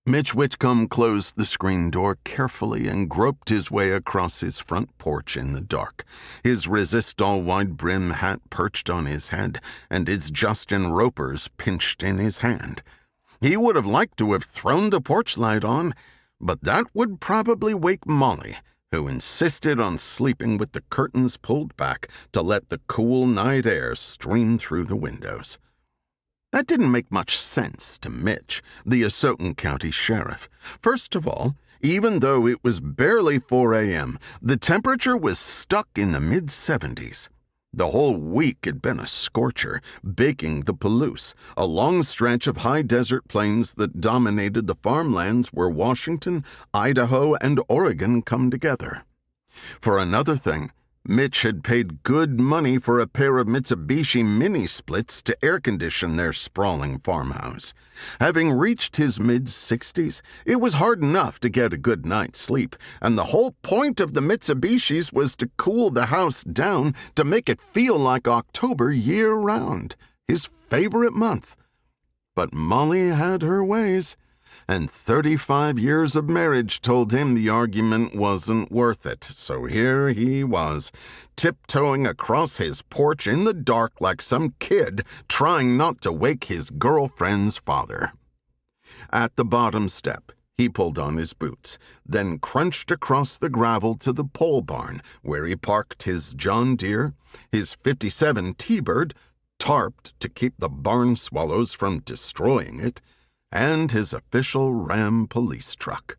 Mitch Whitcomb closed the screen door carefully and groped his way across his front porch in the dark, his resistol wide-brim hat perched on his head and his Justin Ropers pinched in his hand. He would have liked to have thrown the porch light on, but that would probably wake Molly, who insisted on sleeping with the curtains pulled back to let the cool night air stream through the windows. That didn't make much sense to Mitch, the Asotin County Sheriff. First of all, even though it was barely 4 a.m., the temperature was stuck in the mid-70s. The whole week had been a scorcher, baking the Palouse, a long stretch of high desert plains that dominated the farmlands where Washington, Idaho, and Oregon come together. For another thing, Mitch had paid good money for a pair of Mitsubishi mini-splits to air-condition their sprawling farmhouse. Having reached his mid-60s, it was hard enough to get a good night's sleep, and the whole point of the Mitsubishis was to cool the house down to make it feel like October year-round, his favorite month. But Molly had her ways, and 35 years of marriage told him the argument wasn't worth it. So here he was, tiptoeing across his porch in the dark like some kid trying not to wake his girlfriend's father. At the bottom step, he pulled on his boots, then crunched across the gravel to the pole barn, where he parked his John Deere, his '57 T-Bird, tarped to keep the barn swallows from destroying it, and his official Ram police truck.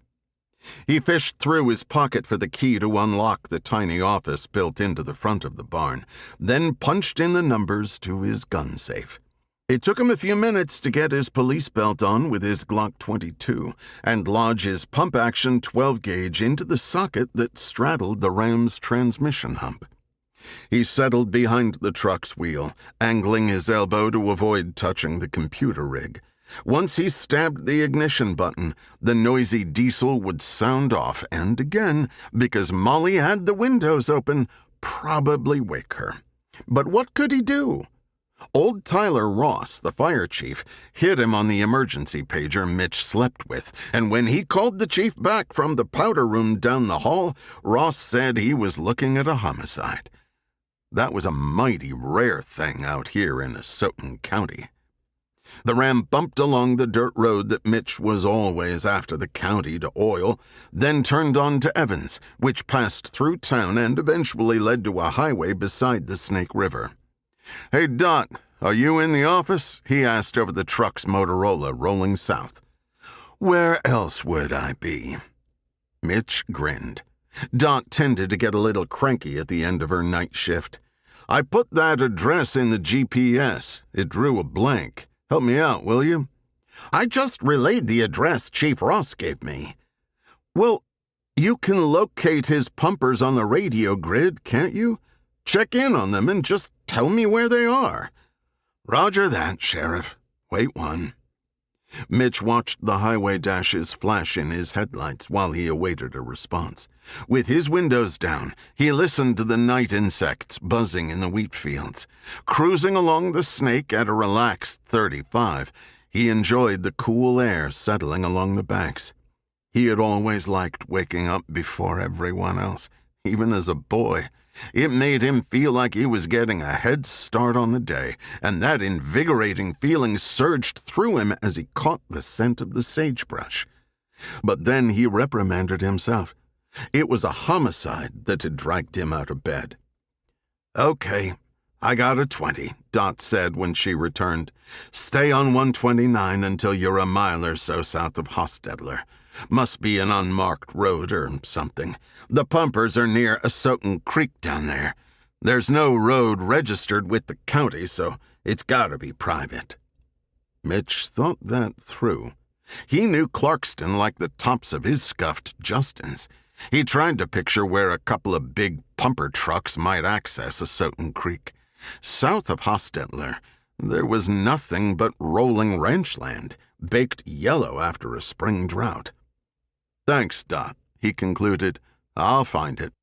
He fished through his pocket for the key to unlock the tiny office built into the front of the barn, then punched in the numbers to his gun safe. It took him a few minutes to get his police belt on with his Glock 22 and lodge his pump-action 12-gauge into the socket that straddled the Ram's transmission hump. He settled behind the truck's wheel, angling his elbow to avoid touching the computer rig. Once he stabbed the ignition button, the noisy diesel would sound off, and again, because Molly had the windows open, probably wake her. But what could he do? Old Tyler Ross, the fire chief, hit him on the emergency pager Mitch slept with, and when he called the chief back from the powder room down the hall, Ross said he was looking at a homicide. That was a mighty rare thing out here in Asotin County. The Ram bumped along the dirt road that Mitch was always after the county to oil, then turned on to Evans, which passed through town and eventually led to a highway beside the Snake River. "Hey, Dot, are you in the office?" he asked over the truck's Motorola rolling south. "Where else would I be?" Mitch grinned. Dot tended to get a little cranky at the end of her night shift. "I put that address in the GPS. It drew a blank. Help me out, will you?" "I just relayed the address Chief Ross gave me." "Well, you can locate his pumpers on the radio grid, can't you? Check in on them and just tell me where they are." "Roger that, Sheriff. Wait one." Mitch watched the highway dashes flash in his headlights while he awaited a response. With his windows down, he listened to the night insects buzzing in the wheat fields. Cruising along the Snake at a relaxed 35, he enjoyed the cool air settling along the banks. He had always liked waking up before everyone else, even as a boy. It made him feel like he was getting a head start on the day, and that invigorating feeling surged through him as he caught the scent of the sagebrush. But then he reprimanded himself. It was a homicide that had dragged him out of bed. "Okay, I got a 20, Dot said when she returned. "Stay on 129 until you're a mile or so south of Hostetler. Must be an unmarked road or something. The pumpers are near Asotin Creek down there. There's no road registered with the county, so it's gotta be private." Mitch thought that through. He knew Clarkston like the tops of his scuffed Justins. He tried to picture where a couple of big pumper trucks might access Asotin Creek. South of Hostetler, there was nothing but rolling ranchland, baked yellow after a spring drought. "Thanks, Dot," he concluded. "I'll find it."